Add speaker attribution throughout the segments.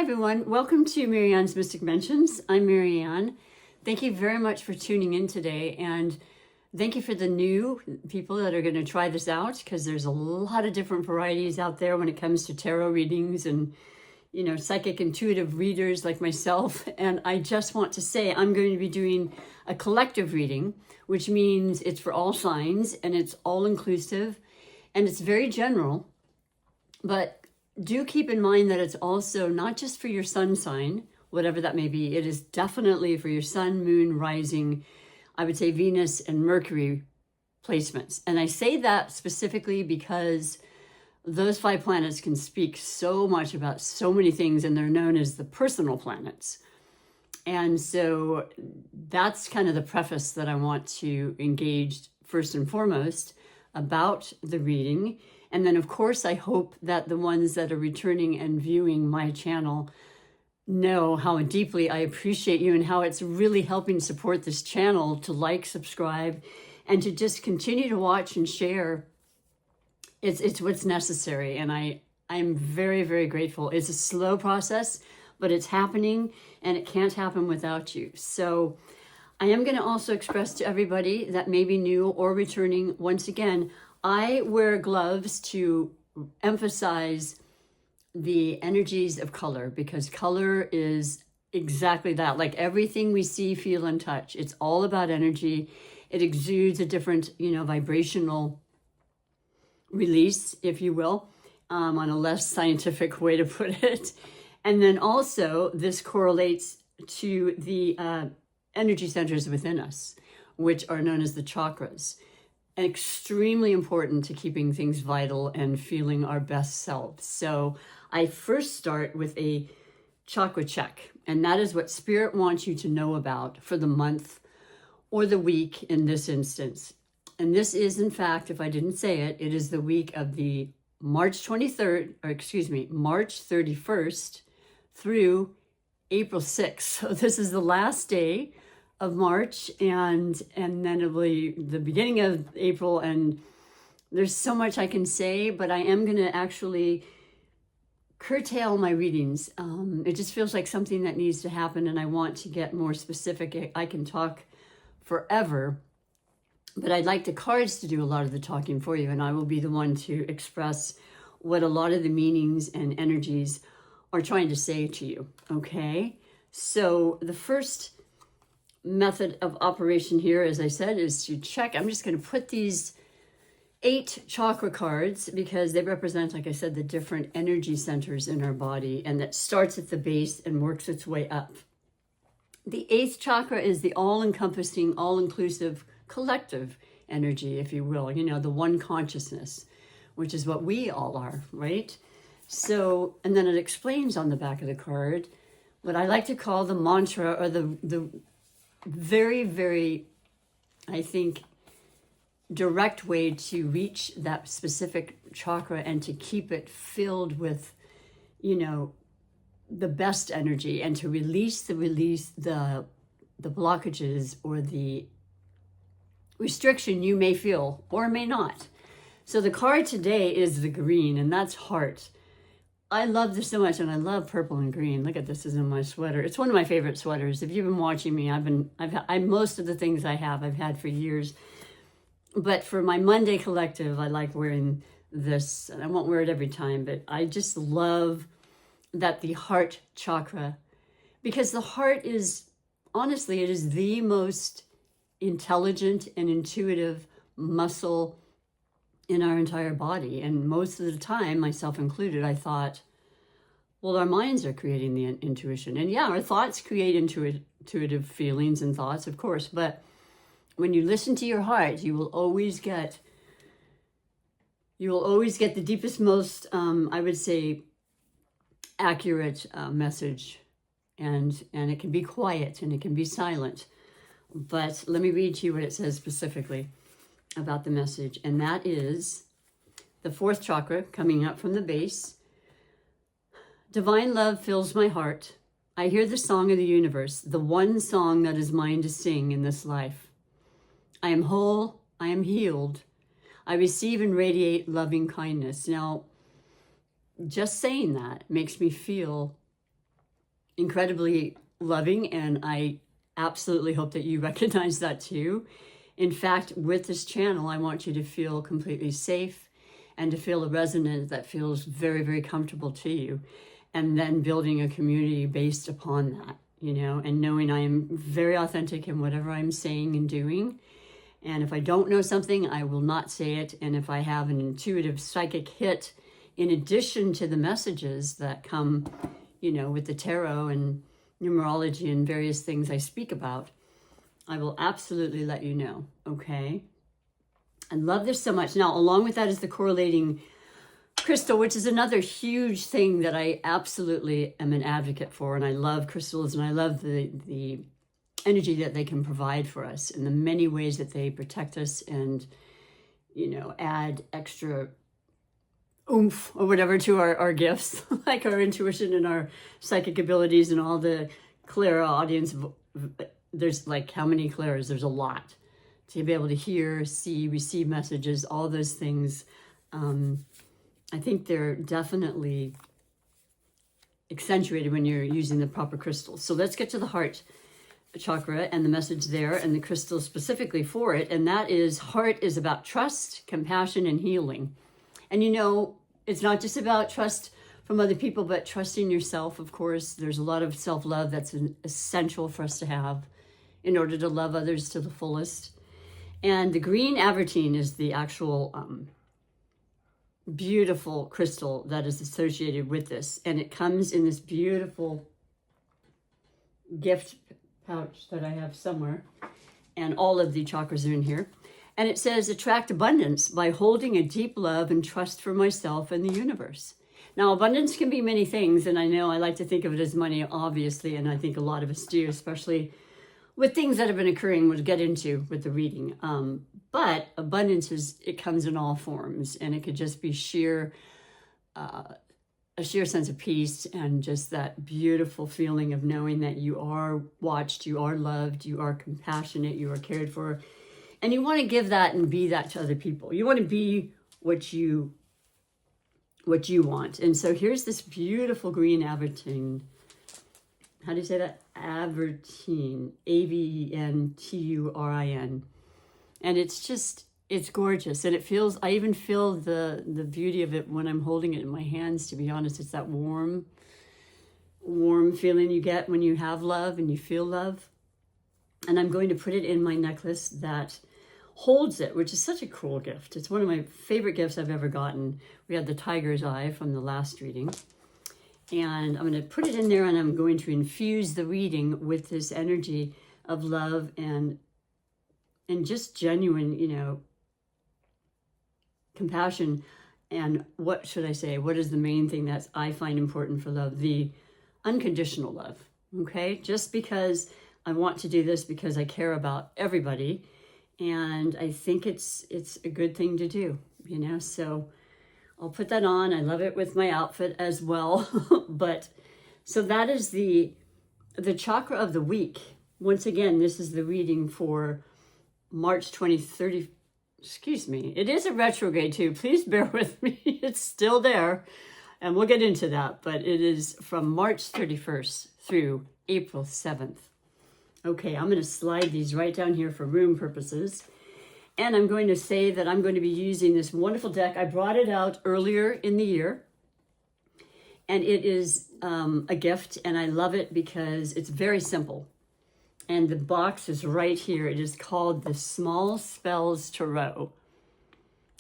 Speaker 1: everyone. Welcome to Marianne's Mystic Mentions. I'm Marianne. Thank you very much for tuning in today, and thank you for the new people that are going to try this out, because there's a lot of different varieties out there when it comes to tarot readings and, you know, psychic intuitive readers like myself. And I just want to say I'm going to be doing a collective reading, which means it's for all signs and it's all inclusive and it's very general. But do keep in mind that it's also not just for your sun sign, whatever that may be. It is definitely for your sun, moon, rising, I would say Venus and Mercury placements. And I say that specifically because those 5 planets can speak so much about so many things, and they're known as the personal planets. And so that's kind of the preface that I want to engage first and foremost about the reading. And then, of course, I hope that the ones that are returning and viewing my channel know how deeply I appreciate you and how it's really helping support this channel to like, subscribe, and to just continue to watch and share. It's what's necessary. And I'm very, very grateful. It's a slow process, but it's happening, and it can't happen without you. So I am going to also express to everybody that may be new or returning, once again, I wear gloves to emphasize the energies of color, because color is exactly that. Like everything we see, feel, and touch, it's all about energy. It exudes a different, vibrational release, if you will, on a less scientific way to put it. And then also this correlates to the energy centers within us, which are known as the chakras. Extremely important to keeping things vital and feeling our best selves. So I first start with a chakra check, and that is what Spirit wants you to know about for the month or the week in this instance. And this is, in fact, if I didn't say it, it is the week of the March 31st through April 6th. So this is the last day of March, and then it'll be the beginning of April, and there's so much I can say, but I am going to actually curtail my readings. It just feels like something that needs to happen, and I want to get more specific. I can talk forever, but I'd like the cards to do a lot of the talking for you, and I will be the one to express what a lot of the meanings and energies are trying to say to you, okay? So the first method of operation here, as I said, is to check. I'm just going to put these 8 chakra cards because they represent, like I said, the different energy centers in our body, and that starts at the base and works its way up. The 8th chakra is the all-encompassing, all-inclusive collective energy, if you will, the one consciousness, which is what we all are, right? So, and then it explains on the back of the card what I like to call the mantra, or the very, very, I think, direct way to reach that specific chakra and to keep it filled with, the best energy, and to release the blockages or the restriction you may feel or may not. So the card today is the green, and that's heart. I love this so much, and I love purple and green. Look at this, is in my sweater. It's one of my favorite sweaters. If you've been watching me, most of the things I've had for years. But for my Monday collective, I like wearing this, and I won't wear it every time, but I just love that the heart chakra, because the heart is, honestly, it is the most intelligent and intuitive muscle in our entire body. And most of the time, myself included, I thought, well, our minds are creating the intuition. And yeah, our thoughts create intuitive feelings and thoughts, of course. But when you listen to your heart, you will always get the deepest, most, I would say, accurate message. And it can be quiet and it can be silent. But let me read to you what it says specifically about the message, and that is the 4th chakra coming up from the base. Divine love fills my heart. I hear the song of the universe, the one song that is mine to sing in this life. I am whole, I am healed. I receive and radiate loving kindness. Now, just saying that makes me feel incredibly loving, and I absolutely hope that you recognize that too. In fact, with this channel, I want you to feel completely safe and to feel a resonance that feels very, very comfortable to you. And then building a community based upon that, you know, and knowing I am very authentic in whatever I'm saying and doing. And if I don't know something, I will not say it. And if I have an intuitive psychic hit, in addition to the messages that come, you know, with the tarot and numerology and various things I speak about, I will absolutely let you know, okay? I love this so much. Now, along with that is the correlating crystal, which is another huge thing that I absolutely am an advocate for. And I love crystals, and I love the energy that they can provide for us in the many ways that they protect us and, you know, add extra oomph or whatever to our gifts, like our intuition and our psychic abilities and all the clairaudience. There's like, how many clairs? There's a lot to be able to hear, see, receive messages, all those things. I think they're definitely accentuated when you're using the proper crystals. So let's get to the heart chakra and the message there and the crystal specifically for it. And that is, heart is about trust, compassion, and healing. And you know, it's not just about trust from other people, but trusting yourself, of course. There's a lot of self-love that's essential for us to have in order to love others to the fullest. And the green avertine is the actual beautiful crystal that is associated with this. And it comes in this beautiful gift pouch that I have somewhere. And all of the chakras are in here. And it says, attract abundance by holding a deep love and trust for myself and the universe. Now, abundance can be many things. And I know I like to think of it as money, obviously. And I think a lot of us do, especially with things that have been occurring, we'll get into with the reading. But abundance it comes in all forms, and it could just be a sheer sense of peace and just that beautiful feeling of knowing that you are watched, you are loved, you are compassionate, you are cared for, and you want to give that and be that to other people. You want to be what you want. And so here's this beautiful green avertine. How do you say that? Avertine, Aventurin. And it's gorgeous. And it feels, I even feel the beauty of it when I'm holding it in my hands, to be honest. It's that warm feeling you get when you have love and you feel love. And I'm going to put it in my necklace that holds it, which is such a cool gift. It's one of my favorite gifts I've ever gotten. We had the tiger's eye from the last reading. And I'm going to put it in there, and I'm going to infuse the reading with this energy of love and just genuine, you know, compassion. And what should I say? What is the main thing that I find important for love? The unconditional love, okay? Just because I want to do this because I care about everybody. And I think it's a good thing to do, you know? So I'll put that on. I love it with my outfit as well. But so that is the chakra of the week. Once again, this is the reading for March 2030. Excuse me. It is a retrograde too. Please bear with me. It's still there. And we'll get into that. But it is from March 31st through April 7th. Okay, I'm going to slide these right down here for room purposes. And I'm going to say that I'm going to be using this wonderful deck. I brought it out earlier in the year. And it is a gift. And I love it because it's very simple. And the box is right here. It is called the Small Spells Tarot.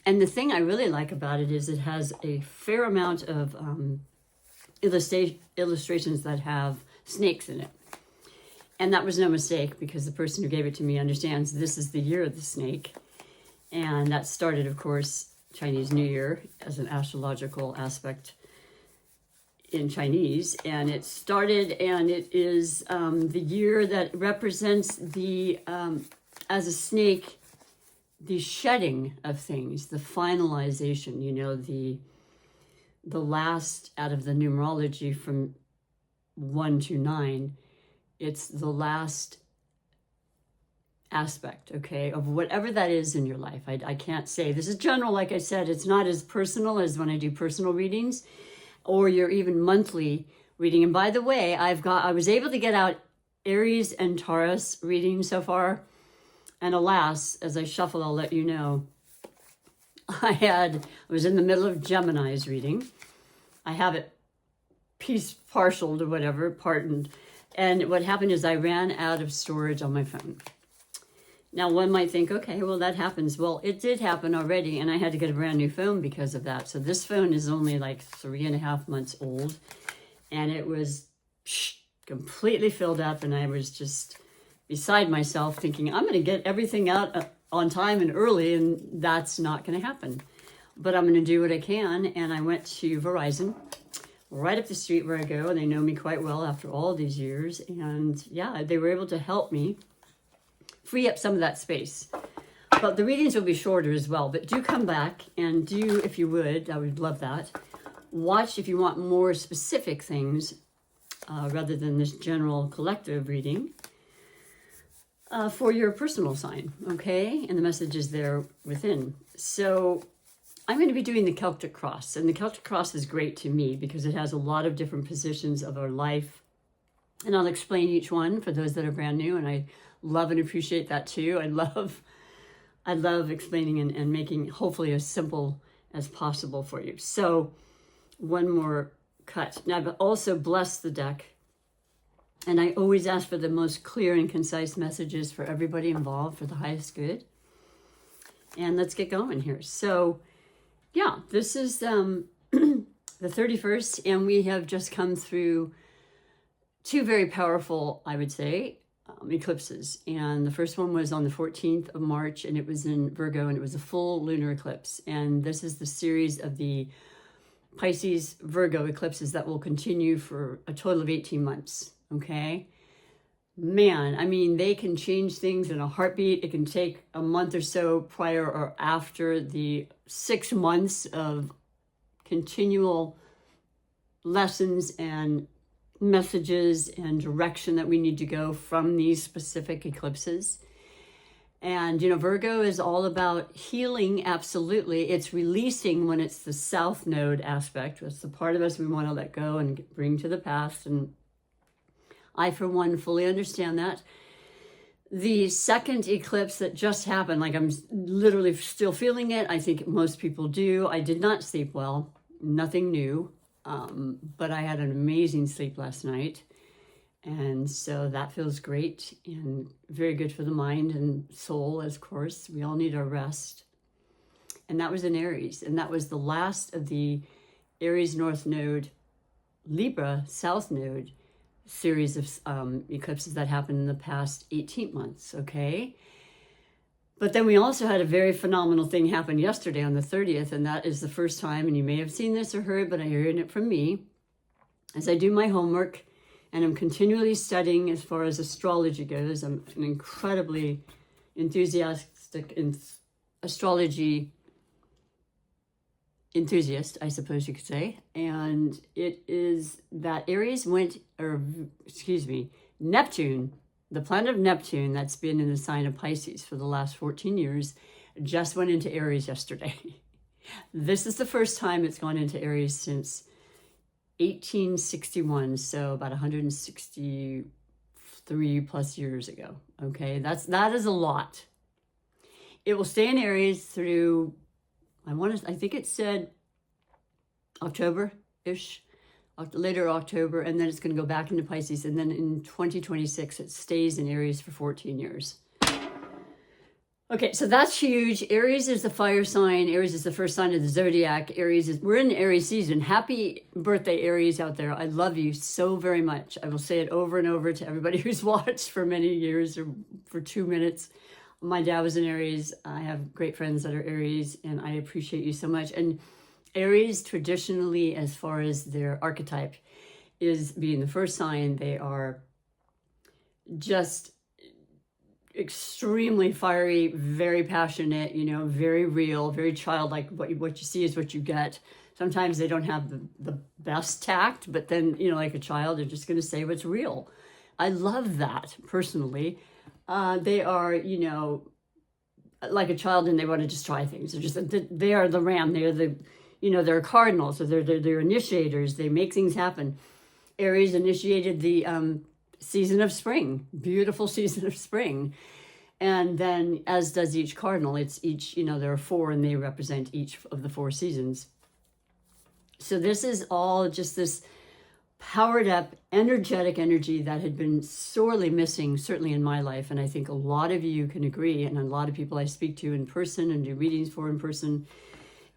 Speaker 1: And the thing I really like about it is it has a fair amount of illustrations that have snakes in it. And that was no mistake, because the person who gave it to me understands this is the year of the snake. And that started, of course, Chinese New Year as an astrological aspect in Chinese. And it started, and it is the year that represents the, as a snake, the shedding of things, the finalization, you know, the last out of the numerology from 1 to 9. It's the last aspect, okay, of whatever that is in your life. I can't say. This is general, like I said. It's not as personal as when I do personal readings or your even monthly reading. And by the way, I was able to get out Aries and Taurus reading so far. And alas, as I shuffle, I'll let you know, I was in the middle of Gemini's reading. I have it partial to whatever, pardoned. And what happened is I ran out of storage on my phone. Now, one might think, okay, well, that happens. Well, it did happen already, and I had to get a brand new phone because of that. So this phone is only like 3.5 months old, and it was completely filled up, and I was just beside myself thinking, I'm going to get everything out on time and early, and that's not going to happen. But I'm going to do what I can, and I went to Verizon, right up the street where I go, and they know me quite well after all these years, and yeah, they were able to help me free up some of that space. But the readings will be shorter as well. But do come back and do, if you would, I would love that. Watch if you want more specific things rather than this general collective reading for your personal sign, okay? And the message is there within. So I'm going to be doing the Celtic Cross. And the Celtic Cross is great to me because it has a lot of different positions of our life. And I'll explain each one for those that are brand new. And I love and appreciate that too. I love explaining and making hopefully as simple as possible for you. So one more cut. Now I've also blessed the deck, and I always ask for the most clear and concise messages for everybody involved for the highest good. And let's get going here. So yeah, this is the 31st, and we have just come through two very powerful, I would say, eclipses. And the first one was on the 14th of March, and it was in Virgo, and it was a full lunar eclipse. And this is the series of the Pisces Virgo eclipses that will continue for a total of 18 months. Okay. Man, I mean, they can change things in a heartbeat. It can take a month or so prior or after the 6 months of continual lessons and messages and direction that we need to go from these specific eclipses. And, you know, Virgo is all about healing. Absolutely. It's releasing when it's the South Node aspect. It's the part of us we want to let go and bring to the past. And I, for one, fully understand that. The second eclipse that just happened, like I'm literally still feeling it. I think most people do. I did not sleep well. Nothing new. But I had an amazing sleep last night. And so that feels great and very good for the mind and soul, of course. We all need our rest. And that was in Aries. And that was the last of the Aries North Node, Libra South Node series of eclipses that happened in the past 18 months, okay? But then we also had a very phenomenal thing happen yesterday on the 30th, and that is the first time, and you may have seen this or heard, but I'm hearing it from me, as I do my homework, and I'm continually studying as far as astrology goes. I'm an incredibly enthusiastic astrology enthusiast, I suppose you could say. And it is that Neptune, the planet of Neptune that's been in the sign of Pisces for the last 14 years, just went into Aries yesterday. This is the first time it's gone into Aries since 1861, so about 163 plus years ago. Okay, that is a lot. It will stay in Aries through, I think it said October-ish, later October, and then it's going to go back into Pisces, and then in 2026 it stays in Aries for 14 years. Okay, so that's huge. Aries is the fire sign. Aries is the first sign of the zodiac. We're in Aries season. Happy birthday, Aries, out there. I love you so very much. I will say it over and over to everybody who's watched for many years or for 2 minutes. My dad was in Aries. I have great friends that are Aries, and I appreciate you so much. And Aries, traditionally, as far as their archetype, is being the first sign. They are just extremely fiery, very passionate, very real, very childlike. What you see is what you get. Sometimes they don't have the best tact, but then, like a child, they're just going to say what's real. I love that, personally. They are, like a child, and they want to just try things. They are the ram. They're they're cardinals, so they're initiators. They make things happen. Aries initiated the season of spring, beautiful season of spring. And then, as does each cardinal, it's each, there are 4 and they represent each of the 4 seasons. So this is all just this powered up, energetic energy that had been sorely missing, certainly in my life. And I think a lot of you can agree, and a lot of people I speak to in person and do readings for in person.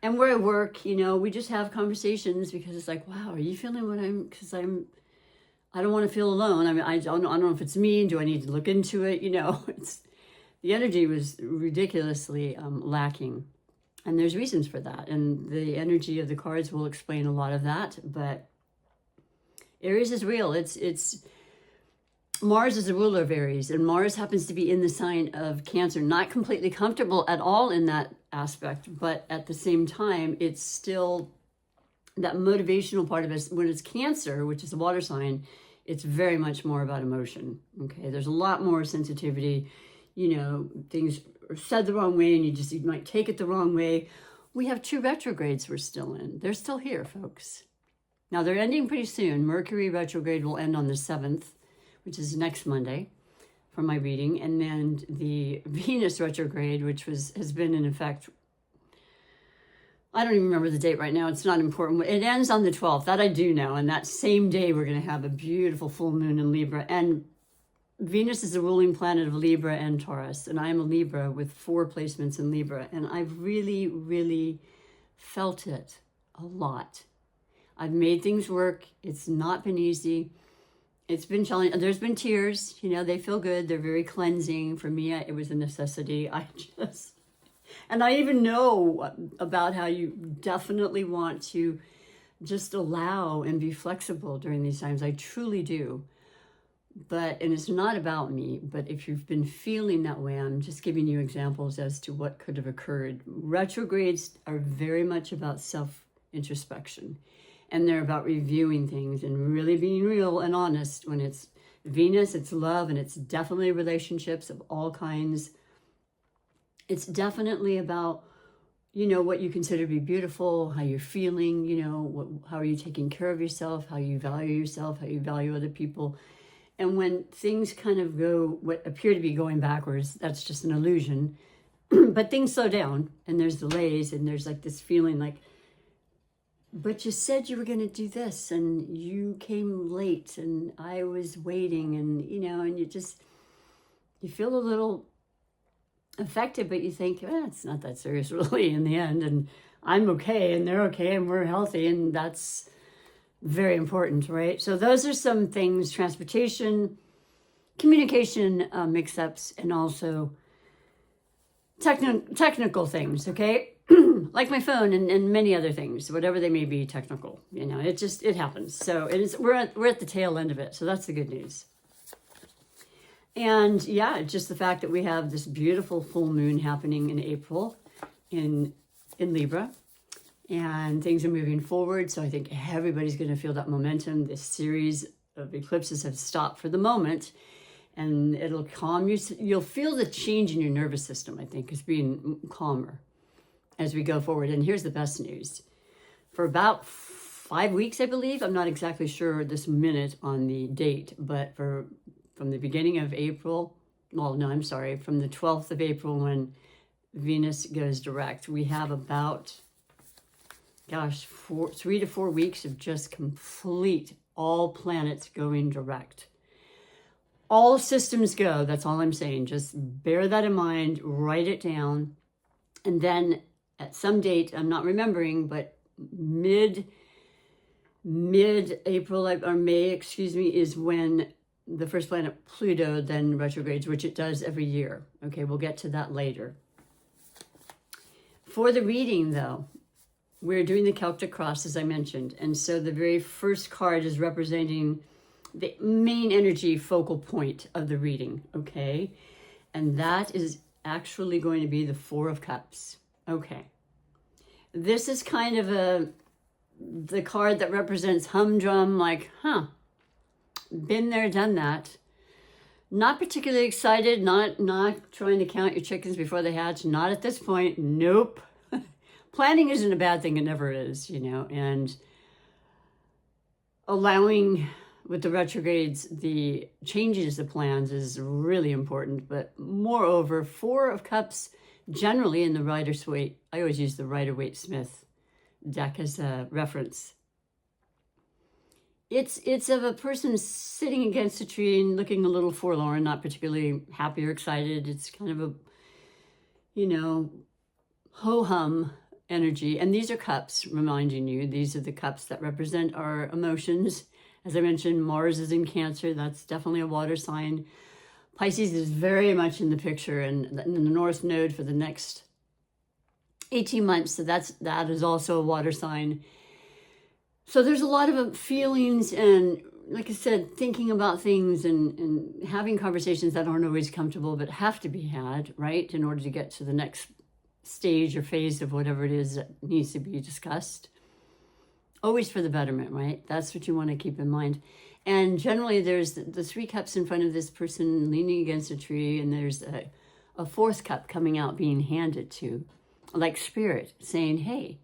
Speaker 1: And where I work, we just have conversations because it's like, wow, are you feeling what because I don't want to feel alone. I mean, I don't know if it's me. Do I need to look into it? The energy was ridiculously lacking. And there's reasons for that. And the energy of the cards will explain a lot of that. But Aries is real. It's Mars is the ruler of Aries, and Mars happens to be in the sign of Cancer. Not completely comfortable at all in that aspect, but at the same time, it's still that motivational part of it. When it's Cancer, which is a water sign, it's very much more about emotion. Okay, there's a lot more sensitivity. Things are said the wrong way, and you might take it the wrong way. We have 2 retrogrades we're still in. They're still here, folks. Now, they're ending pretty soon. Mercury retrograde will end on the 7th, which is next Monday for my reading. And then the Venus retrograde, which has been in effect, I don't even remember the date right now. It's not important. It ends on the 12th. That I do know. And that same day, we're going to have a beautiful full moon in Libra. And Venus is the ruling planet of Libra and Taurus. And I am a Libra with 4 placements in Libra. And I've really, really felt it a lot. I've made things work. It's not been easy. It's been challenging. There's been tears. They feel good. They're very cleansing. For me, it was a necessity. And I even know about how you definitely want to just allow and be flexible during these times. I truly do. And it's not about me, but if you've been feeling that way, I'm just giving you examples as to what could have occurred. Retrogrades are very much about self-introspection. And they're about reviewing things and really being real and honest. When it's Venus, it's love, and it's definitely relationships of all kinds. It's definitely about, what you consider to be beautiful, how you're feeling, how are you taking care of yourself, how you value yourself, how you value other people. And when things kind of go, what appear to be going backwards, that's just an illusion. But things slow down, and there's delays, and there's like this feeling like, but you said you were going to do this, and you came late, and I was waiting, and, and you feel a little affected, but you think, it's not that serious really in the end, and I'm okay, and they're okay, and we're healthy, and that's very important, right? So those are some things: transportation, communication mix-ups, and also technical things, okay? Like my phone and many other things, whatever they may be technical, it happens. So we're at the tail end of it. So that's the good news. And yeah, just the fact that we have this beautiful full moon happening in April in Libra, and things are moving forward. So I think everybody's going to feel that momentum. This series of eclipses have stopped for the moment, and it'll calm you. You'll feel the change in your nervous system, I think, as being calmer as we go forward. And here's the best news. For about 5 weeks, I believe, I'm not exactly sure this minute on the date, but from the beginning of April, from the 12th of April when Venus goes direct, we have about, 3 to 4 weeks of just complete all planets going direct. All systems go, that's all I'm saying. Just bear that in mind, write it down, and then at some date, I'm not remembering, but mid-April or May, is when the first planet Pluto then retrogrades, which it does every year. Okay, we'll get to that later. For the reading, though, we're doing the Celtic Cross, as I mentioned. And so the very first card is representing the main energy focal point of the reading, okay? And that is actually going to be the 4 of Cups. Okay. This is kind of the card that represents humdrum, like, been there, done that. Not particularly excited, not trying to count your chickens before they hatch, not at this point, nope. Planning isn't a bad thing, it never is, and allowing with the retrogrades, the changes of plans is really important. But moreover, Four of Cups, generally in the Rider-Waite, I always use the Rider-Waite-Smith deck as a reference. It's of a person sitting against a tree and looking a little forlorn, not particularly happy or excited. It's kind of a, you know, ho-hum energy. And these are cups, reminding you, these are the cups that represent our emotions. As I mentioned, Mars is in Cancer. That's definitely a water sign. Pisces is very much in the picture and in the North Node for the next 18 months. So that is also a water sign. So there's a lot of feelings and, like I said, thinking about things and having conversations that aren't always comfortable, but have to be had, right, in order to get to the next stage or phase of whatever it is that needs to be discussed. Always for the betterment, right? That's what you want to keep in mind. And generally there's the three cups in front of this person leaning against a tree, and there's a fourth cup coming out being handed to, like spirit saying, hey,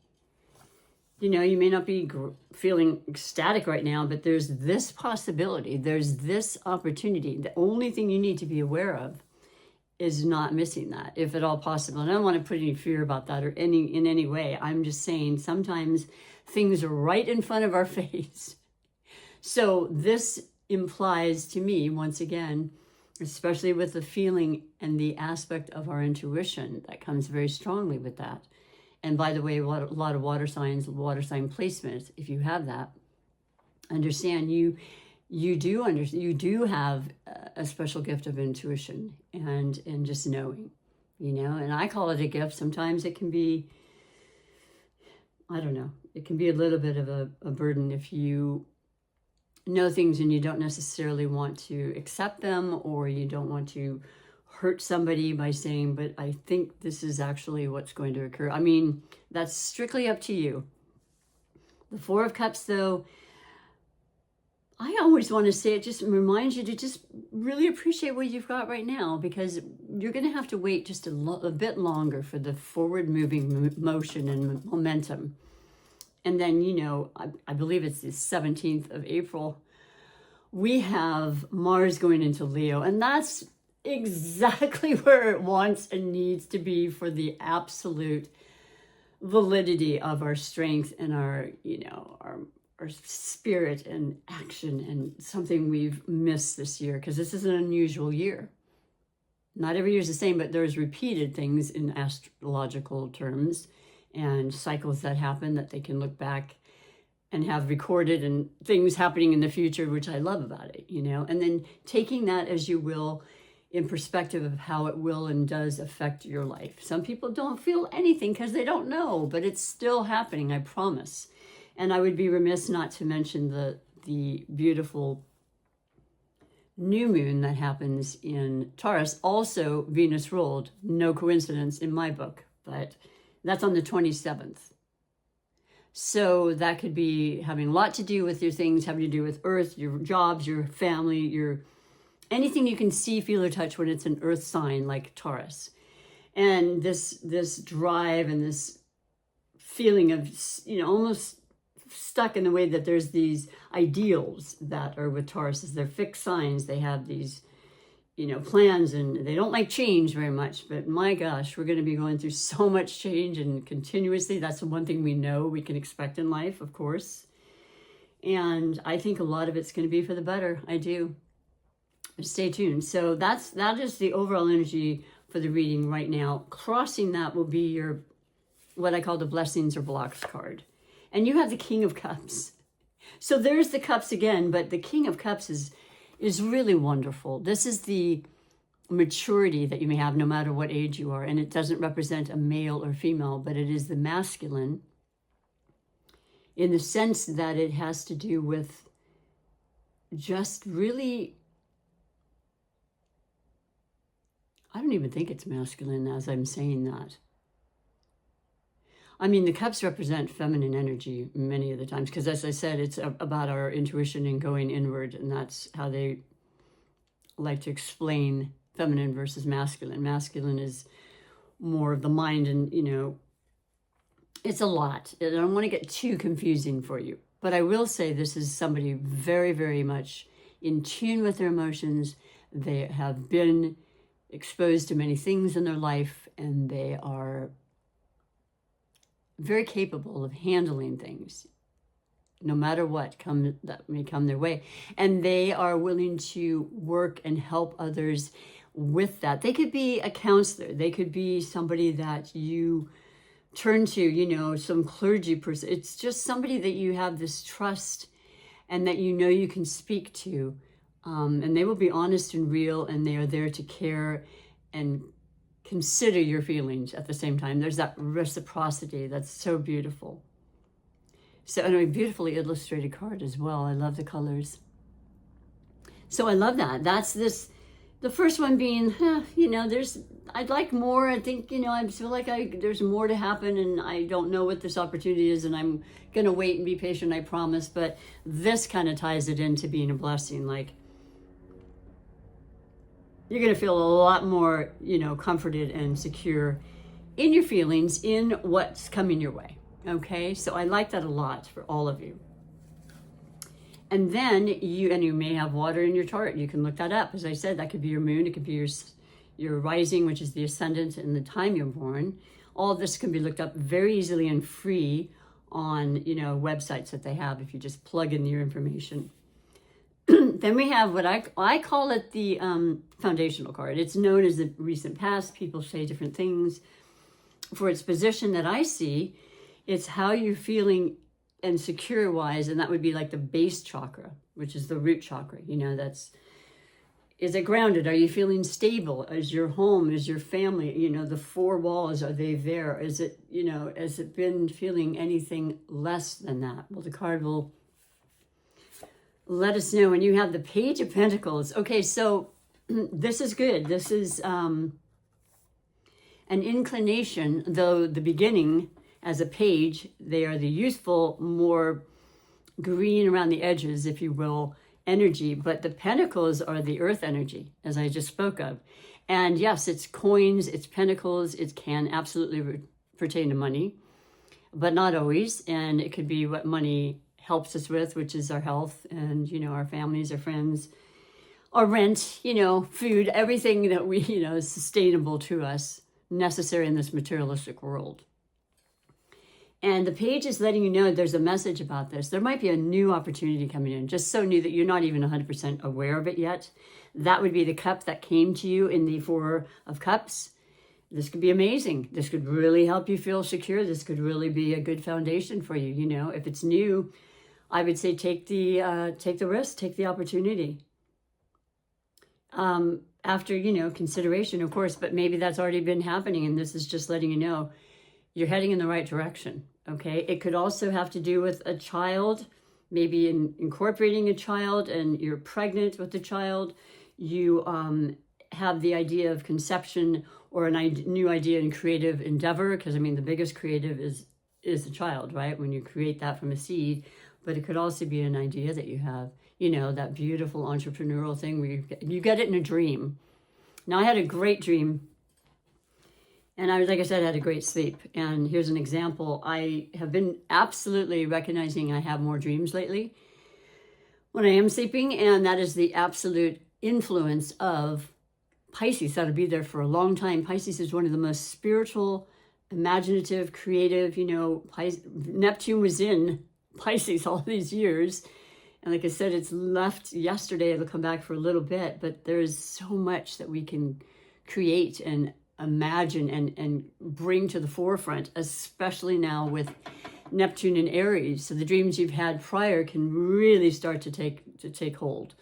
Speaker 1: you know, you may not be feeling ecstatic right now, but there's this possibility, there's this opportunity. The only thing you need to be aware of is not missing that, if at all possible. And I don't want to put any fear about that or in any way. I'm just saying sometimes things are right in front of our face. So this implies to me, once again, especially with the feeling and the aspect of our intuition that comes very strongly with that. And by the way, a lot of water signs, water sign placements, if you have that, understand you do have a special gift of intuition and just knowing, you know, and I call it a gift. Sometimes it can be, I don't know, it can be a little bit of a burden if you know things and you don't necessarily want to accept them, or you don't want to hurt somebody by saying, but I think this is actually what's going to occur. I mean, that's strictly up to you. The Four of Cups, though, I always want to say it just reminds you to just really appreciate what you've got right now, because you're going to have to wait just a bit longer for the forward moving motion and momentum. And then, you know, I believe it's the 17th of April, we have Mars going into Leo, and that's exactly where it wants and needs to be for the absolute validity of our strength and our, you know, our spirit and action, and something we've missed this year, because this is an unusual year. Not every year is the same, but there's repeated things in astrological terms and cycles that happen that they can look back and have recorded, and things happening in the future, which I love about it, you know, and then taking that as you will in perspective of how it will and does affect your life. Some people don't feel anything because they don't know, but it's still happening, I promise. And I would be remiss not to mention the beautiful new moon that happens in Taurus, also Venus ruled, no coincidence in my book, but that's on the 27th. So that could be having a lot to do with your things, having to do with earth, your jobs, your family, your anything you can see, feel, or touch when it's an earth sign like Taurus. And this drive and this feeling of, you know, almost stuck in the way that there's these ideals that are with Taurus. They're fixed signs. They have these, you know, plans, and they don't like change very much. But my gosh, we're going to be going through so much change and continuously. That's the one thing we know we can expect in life, of course. And I think a lot of it's going to be for the better. I do. Stay tuned. So that is the overall energy for the reading right now. Crossing that will be your, what I call the blessings or blocks card. And you have the King of Cups. So there's the cups again, but the King of Cups is really wonderful. This is the maturity that you may have no matter what age you are. And it doesn't represent a male or female, but it is the masculine in the sense that it has to do with just really, I don't even think it's masculine as I'm saying that. I mean, the cups represent feminine energy many of the times, because as I said, it's about our intuition and going inward, and that's how they like to explain feminine versus masculine. Masculine is more of the mind, and, you know, it's a lot. I don't want to get too confusing for you. But I will say this is somebody very, very much in tune with their emotions. They have been exposed to many things in their life, and they are very capable of handling things, no matter what that may come their way. And they are willing to work and help others with that. They could be a counselor. They could be somebody that you turn to, you know, some clergy person. It's just somebody that you have this trust and that you know you can speak to. And they will be honest and real, and they are there to care and consider your feelings at the same time. There's that reciprocity that's so beautiful. So, and a beautifully illustrated card as well. I love the colors. So I love that. That's this, the first one being, you know, I'd like more. I think, you know, I feel like there's more to happen, and I don't know what this opportunity is, and I'm going to wait and be patient, I promise. But this kind of ties it into being a blessing. Like, you're going to feel a lot more, you know, comforted and secure in your feelings, in what's coming your way. Okay, so I like that a lot for all of you. And then you may have water in your chart. You can look that up. As I said, that could be your moon. It could be your rising, which is the ascendant, and the time you're born. All of this can be looked up very easily and free on, you know, websites that they have if you just plug in your information. Then we have what I call it the foundational card. It's known as the recent past. People say different things. For its position that I see, it's how you're feeling and secure wise, and that would be like the base chakra, which is the root chakra. You know, is it grounded? Are you feeling stable? Is your home, is your family, you know, the four walls, are they there? Is it, you know, has it been feeling anything less than that? Well, the card will let us know. When you have the Page of Pentacles. Okay, so this is good. This is an inclination, though the beginning as a page, they are the youthful, more green around the edges, if you will, energy. But the pentacles are the earth energy, as I just spoke of. And yes, it's coins, it's pentacles. It can absolutely pertain to money, but not always. And it could be what money helps us with, which is our health and, you know, our families, our friends, our rent, you know, food, everything that we, you know, is sustainable to us, necessary in this materialistic world. And the page is letting you know there's a message about this. There might be a new opportunity coming in, just so new that you're not even 100% aware of it yet. That would be the cup that came to you in the Four of Cups. This could be amazing. This could really help you feel secure. This could really be a good foundation for you. You know, if it's new, I would say take the risk, take the opportunity. After, you know, consideration, of course, but maybe that's already been happening, and this is just letting you know you're heading in the right direction. Okay, it could also have to do with a child, maybe incorporating a child, and you're pregnant with the child. You have the idea of conception or a new idea in creative endeavor, because I mean the biggest creative is the child, right? When you create that from a seed. But it could also be an idea that you have, you know, that beautiful entrepreneurial thing where you get it in a dream. Now, I had a great dream. And like I said, I had a great sleep. And here's an example. I have been absolutely recognizing I have more dreams lately when I am sleeping. And that is the absolute influence of Pisces. That'll be there for a long time. Pisces is one of the most spiritual, imaginative, creative, you know, Neptune was in Pisces all these years. And like I said, it's left yesterday. It'll come back for a little bit. But there's so much that we can create and imagine and bring to the forefront, especially now with Neptune in Aries. So the dreams you've had prior can really start to take hold.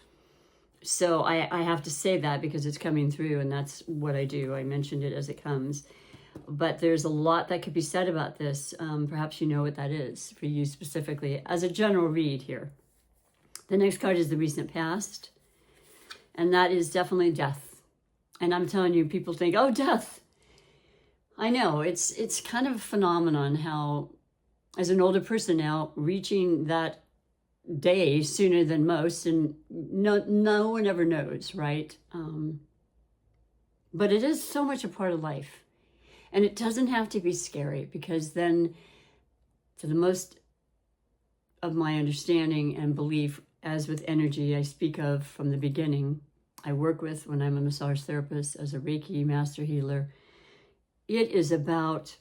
Speaker 1: So I have to say that because it's coming through, and that's what I do. I mentioned it as it comes. But there's a lot that could be said about this. Perhaps you know what that is for you specifically as a general read here. The next card is the recent past, and that is definitely death. And I'm telling you, people think, oh, death. I know, it's kind of a phenomenon how, as an older person now, reaching that day sooner than most, and no one ever knows, right? But it is so much a part of life. And it doesn't have to be scary, because then, to the most of my understanding and belief, as with energy, I speak of from the beginning, I work with when I'm a massage therapist, as a Reiki master healer. It is about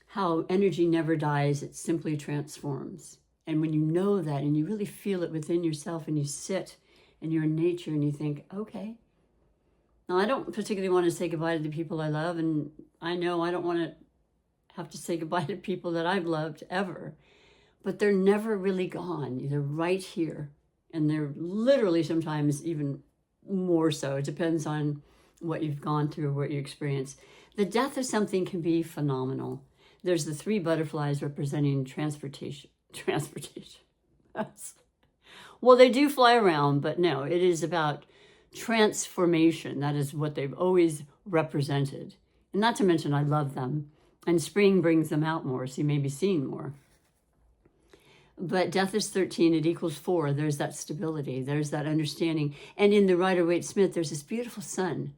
Speaker 1: how energy never dies, it simply transforms. And when you know that and you really feel it within yourself and you sit and you're in nature and you think, okay. Now, I don't particularly want to say goodbye to the people I love, and I know I don't want to have to say goodbye to people that I've loved ever, but they're never really gone. They're right here, and they're literally sometimes even more so. It depends on what you've gone through or what you experience. The death of something can be phenomenal. There's the 3 butterflies representing transportation. Well, they do fly around, but no, it is about transformation. That is what they've always represented. And not to mention, I love them. And spring brings them out more, so you may be seeing more. But death is 13, it equals 4. There's that stability, there's that understanding. And in the Rider-Waite-Smith, there's this beautiful sun.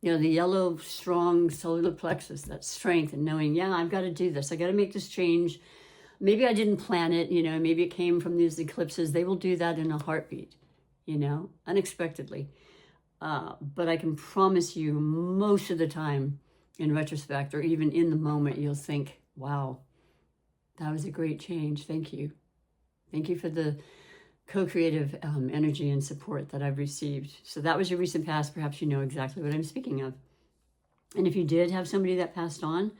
Speaker 1: You know, the yellow, strong solar plexus, that strength and knowing, yeah, I've got to do this. I got to make this change. Maybe I didn't plan it, you know, maybe it came from these eclipses. They will do that in a heartbeat, you know, unexpectedly. But I can promise you, most of the time, in retrospect, or even in the moment, you'll think, wow, that was a great change. Thank you. Thank you for the co-creative energy and support that I've received. So that was your recent past. Perhaps you know exactly what I'm speaking of. And if you did have somebody that passed on,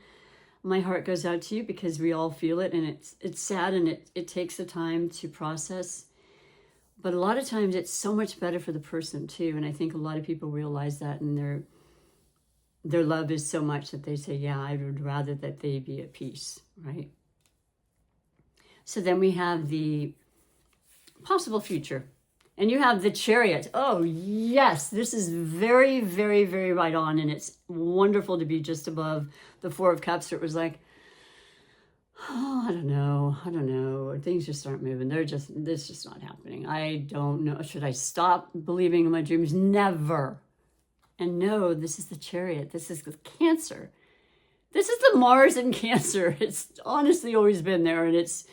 Speaker 1: my heart goes out to you, because we all feel it, and it's sad, and it takes the time to process. But a lot of times it's so much better for the person too. And I think a lot of people realize that, and their love is so much that they say, yeah, I would rather that they be at peace, right? So then we have the possible future. And you have the Chariot. Oh, yes, this is very, very, very right on. And it's wonderful to be just above the 4 of Cups. It was like, oh, I don't know. Things just aren't moving. This is just not happening. I don't know. Should I stop believing in my dreams? Never. And no, this is the Chariot. This is the Cancer. This is the Mars in Cancer. It's honestly always been there, and it's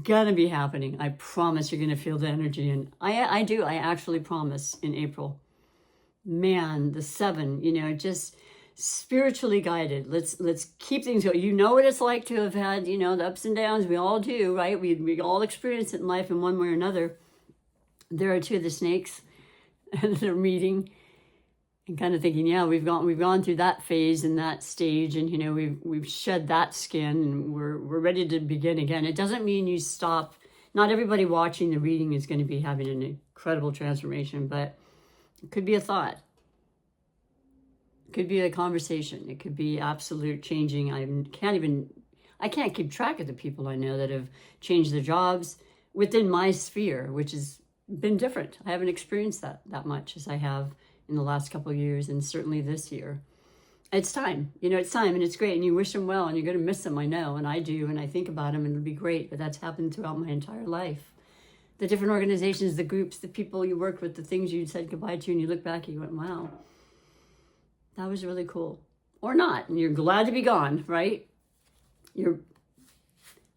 Speaker 1: gonna be happening. I promise you're gonna feel the energy. And I do. I actually promise in April. Man, the 7, you know, just spiritually guided. Let's keep things going. You know what it's like to have had, you know, the ups and downs. We all do, right? We all experience it in life in one way or another. There are 2 of the snakes, and they're meeting and kind of thinking, yeah, we've gone through that phase and that stage, and you know, we've shed that skin, and we're ready to begin again. It doesn't mean you stop. Not everybody watching the reading is going to be having an incredible transformation, but it could be a thought. It could be a conversation. It could be absolute changing. I can't keep track of the people I know that have changed their jobs within my sphere, which has been different. I haven't experienced that much as I have in the last couple of years, and certainly this year. It's time, you know, it's time, and it's great, and you wish them well, and you're going to miss them, I know, and I do, and I think about them, and it'll be great, but that's happened throughout my entire life. The different organizations, the groups, the people you work with, the things you said goodbye to, and you look back and you went, wow, that was really cool. Or not, and you're glad to be gone, right? Your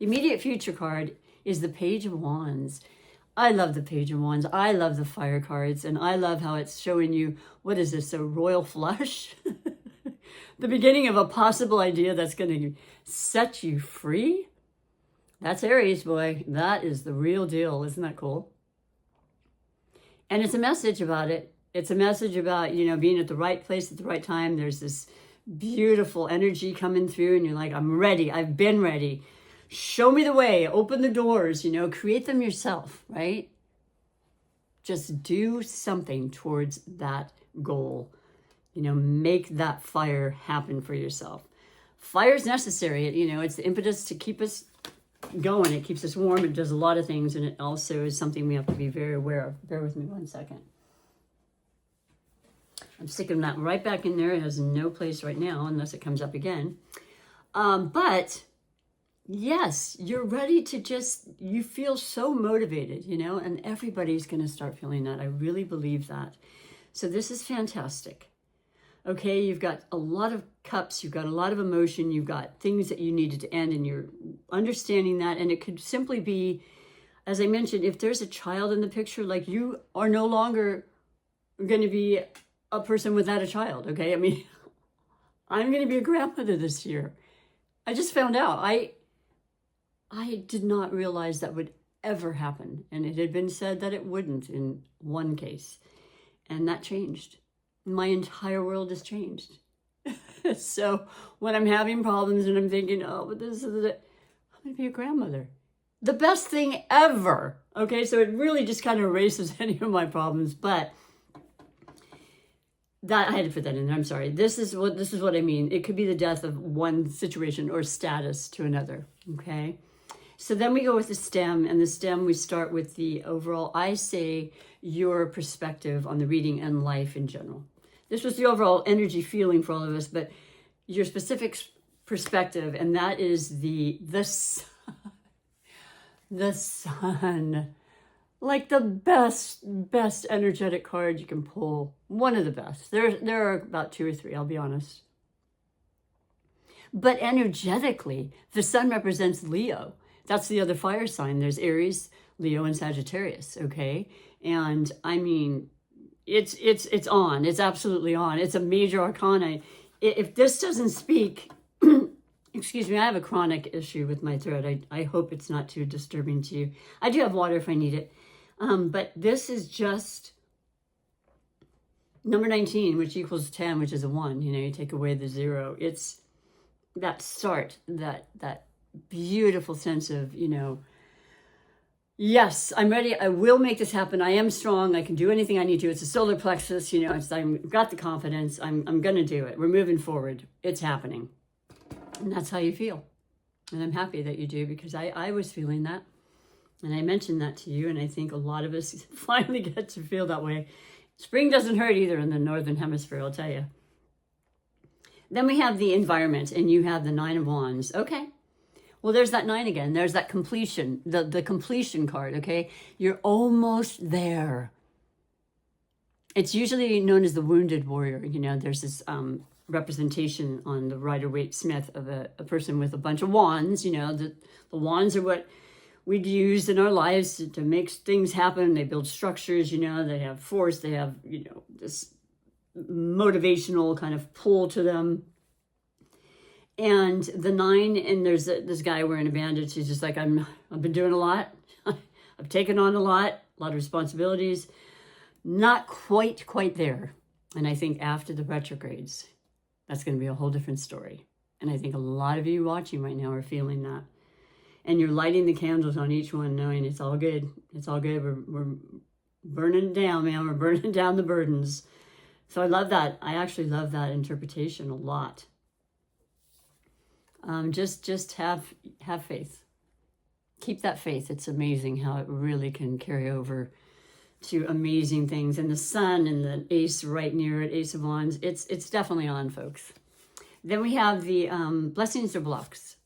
Speaker 1: immediate future card is the Page of Wands. I love the Page of Wands. I love the fire cards, and I love how it's showing you, what is this, a royal flush? The beginning of a possible idea that's going to set you free. That's Aries, boy. That is the real deal. Isn't that cool? And it's a message about it. It's a message about, you know, being at the right place at the right time. There's this beautiful energy coming through, and you're like, I'm ready. I've been ready. Show me the way, open the doors, you know, create them yourself, right? Just do something towards that goal. You know, make that fire happen for yourself. Fire is necessary. You know, it's the impetus to keep us going. It keeps us warm. It does a lot of things. And it also is something we have to be very aware of. Bear with me 1 second. I'm sticking that right back in there. It has no place right now unless it comes up again. But yes, you're ready to you feel so motivated, you know, and everybody's going to start feeling that. I really believe that. So this is fantastic. Okay, you've got a lot of cups, you've got a lot of emotion, you've got things that you needed to end, and you're understanding that. And it could simply be, as I mentioned, if there's a child in the picture, like, you are no longer going to be a person without a child. Okay, I mean, I'm going to be a grandmother this year. I just found out. I did not realize that would ever happen, and it had been said that it wouldn't in one case, and that changed. My entire world has changed. So when I'm having problems and I'm thinking, oh, but this is it, I'm going to be a grandmother. The best thing ever. Okay, so it really just kind of erases any of my problems, but that I had to put that in there. I'm sorry. This is what I mean. It could be the death of one situation or status to another. Okay. So then we go with the stem, and the stem, we start with the overall, I say, your perspective on the reading and life in general. This was the overall energy feeling for all of us, but your specific perspective, and that is the sun. Like the best energetic card you can pull. One of the best. There are about 2 or 3, I'll be honest. But energetically, the sun represents Leo. That's the other fire sign. There's Aries, Leo, and Sagittarius, okay? And I mean, it's on. It's absolutely on. It's a major arcana. If this doesn't speak, excuse me, I have a chronic issue with my throat. I hope it's not too disturbing to you. I do have water if I need it. But this is just number 19, which equals 10, which is a 1. You know, you take away the 0. It's that start, that beautiful sense of, you know, yes, I'm ready. I will make this happen. I am strong. I can do anything I need to. It's a solar plexus. You know, I've got the confidence. I'm going to do it. We're moving forward. It's happening. And that's how you feel. And I'm happy that you do, because I was feeling that. And I mentioned that to you. And I think a lot of us finally get to feel that way. Spring doesn't hurt either in the Northern Hemisphere, I'll tell you. Then we have the environment, and you have the 9 of Wands. Okay. Well, there's that 9 again. There's that completion, the completion card, okay? You're almost there. It's usually known as the wounded warrior. You know, there's this representation on the Rider-Waite-Smith of a person with a bunch of wands. You know, the wands are what we'd use in our lives to make things happen. They build structures, you know, they have force, they have, you know, this motivational kind of pull to them. And the 9, and there's this guy wearing a bandage. He's just like, I've been doing a lot. I've taken on a lot of responsibilities. Not quite there. And I think after the retrogrades, that's going to be a whole different story. And I think a lot of you watching right now are feeling that. And you're lighting the candles on each one, knowing it's all good. It's all good. We're burning it down, man. We're burning down the burdens. So I love that. I actually love that interpretation a lot. Just have faith. Keep that faith. It's amazing how it really can carry over to amazing things. And the sun and the ace right near it, Ace of Wands, it's definitely on, folks. Then we have the blessings or blocks.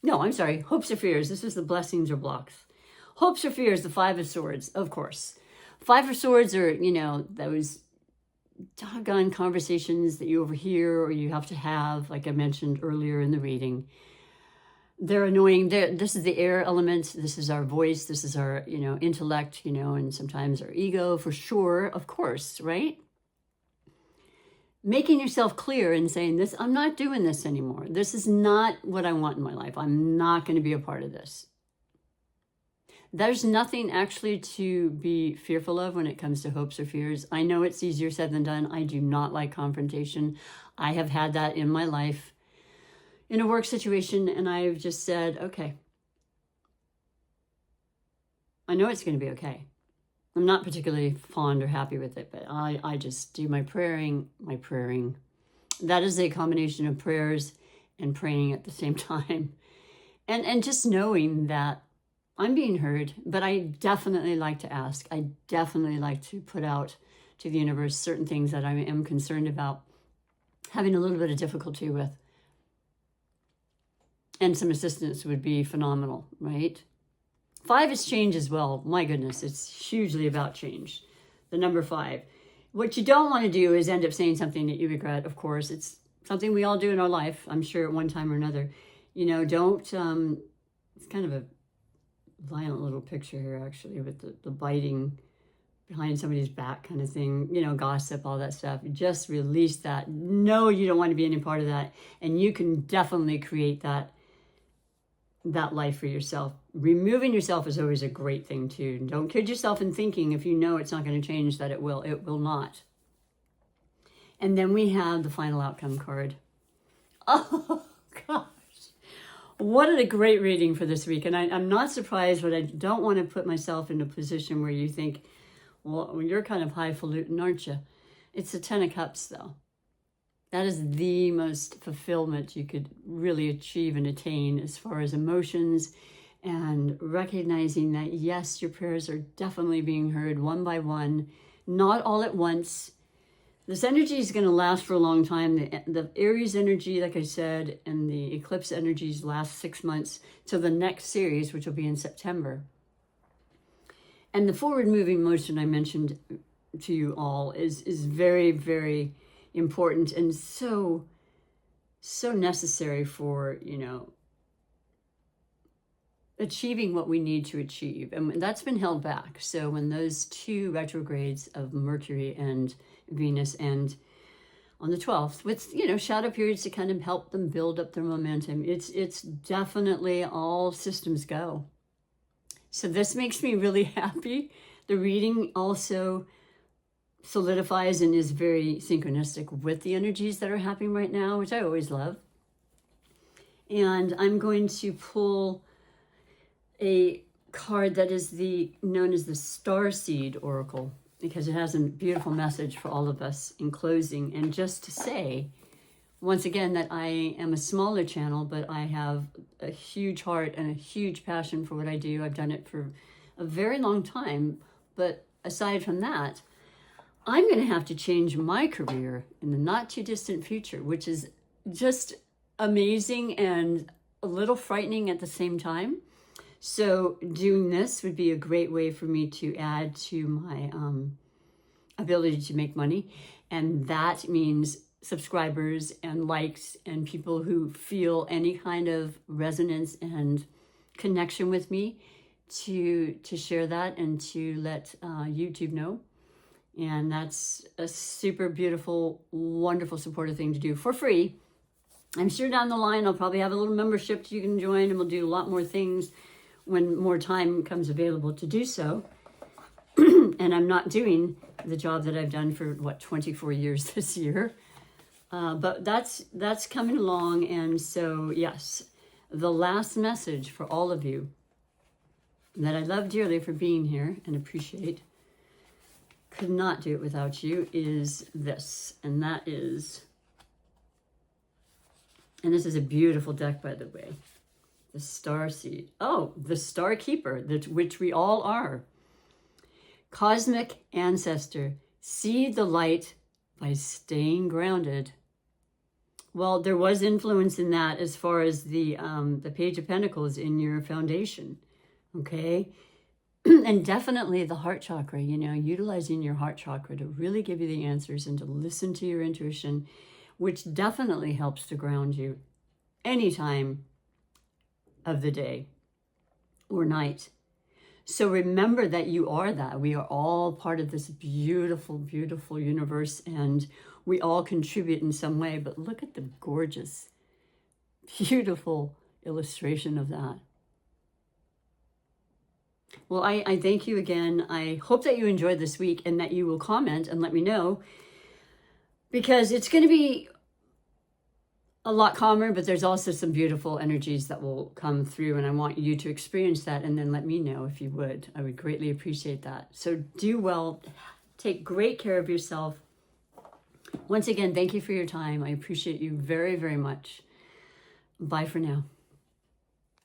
Speaker 1: No, I'm sorry, hopes or fears. This is the blessings or blocks. Hopes or fears, the 5 of Swords, of course. 5 of Swords are, you know, those doggone conversations that you overhear or you have to have, like I mentioned earlier in the reading. They're annoying. This is the air element. This is our voice. This is our, you know, intellect, you know, and sometimes our ego, for sure, of course, right? Making yourself clear and saying this, I'm not doing this anymore. This is not what I want in my life. I'm not going to be a part of this. There's nothing actually to be fearful of when it comes to hopes or fears. I know it's easier said than done. I do not like confrontation. I have had that in my life in a work situation, and I've just said, okay, I know it's going to be okay. I'm not particularly fond or happy with it, but I just do my praying. That is a combination of prayers and praying at the same time. And just knowing that I'm being heard, but I definitely like to ask. I definitely like to put out to the universe certain things that I am concerned about having a little bit of difficulty with. And some assistance would be phenomenal, right? 5 is change as well. My goodness, it's hugely about change. The number 5. What you don't want to do is end up saying something that you regret. Of course, it's something we all do in our life, I'm sure, at one time or another. You know, don't, it's kind of a violent little picture here, actually, with the biting behind somebody's back kind of thing, you know, gossip, all that stuff. Just release that. No, you don't want to be any part of that. And you can definitely create that life for yourself. Removing yourself is always a great thing too. Don't kid yourself in thinking, if you know it's not going to change, that it will. It will not. And then we have the final outcome card. Oh, gosh. What a great reading for this week. And I'm not surprised, but I don't want to put myself in a position where you think, well, you're kind of highfalutin, aren't you? It's the 10 of Cups, though. That is the most fulfillment you could really achieve and attain as far as emotions, and recognizing that, yes, your prayers are definitely being heard one by one, not all at once. This energy is going to last for a long time. The Aries energy, like I said, and the eclipse energies last 6 months till the next series, which will be in September. And the forward moving motion I mentioned to you all is very, very important and so necessary for, you know, achieving what we need to achieve. And that's been held back. So when those two retrogrades of Mercury and Venus end on the 12th, with, you know, shadow periods to kind of help them build up their momentum, it's definitely all systems go. So this makes me really happy. The reading also solidifies and is very synchronistic with the energies that are happening right now, which I always love. And I'm going to pull a card that is known as the Starseed Oracle, because it has a beautiful message for all of us in closing. And just to say, once again, that I am a smaller channel, but I have a huge heart and a huge passion for what I do. I've done it for a very long time. But aside from that, I'm going to have to change my career in the not too distant future, which is just amazing and a little frightening at the same time. So doing this would be a great way for me to add to my ability to make money. And that means subscribers and likes and people who feel any kind of resonance and connection with me to share that and to let YouTube know. And that's a super beautiful, wonderful, supportive thing to do for free. I'm sure down the line I'll probably have a little membership that you can join, and we'll do a lot more things when more time comes available to do so. And I'm not doing the job that I've done for, 24 years this year. But that's coming along. And so, yes, the last message for all of you that I love dearly for being here and appreciate, could not do it without you, is this. And that is, and this is a beautiful deck, by the way, the Starseed. Oh, the Star Keeper, which we all are. Cosmic Ancestor, see the light by staying grounded. Well, there was influence in that as far as the Page of Pentacles in your foundation, okay? And definitely the heart chakra, you know, utilizing your heart chakra to really give you the answers and to listen to your intuition, which definitely helps to ground you any time of the day or night. So remember that you are that. We are all part of this beautiful, beautiful universe, and we all contribute in some way. But look at the gorgeous, beautiful illustration of that. Well, I thank you again. I hope that you enjoyed this week and that you will comment and let me know, because it's going to be a lot calmer, but there's also some beautiful energies that will come through, and I want you to experience that and then let me know if you would. I would greatly appreciate that. So do well. Take great care of yourself. Once again, thank you for your time. I appreciate you very, very much. Bye for now.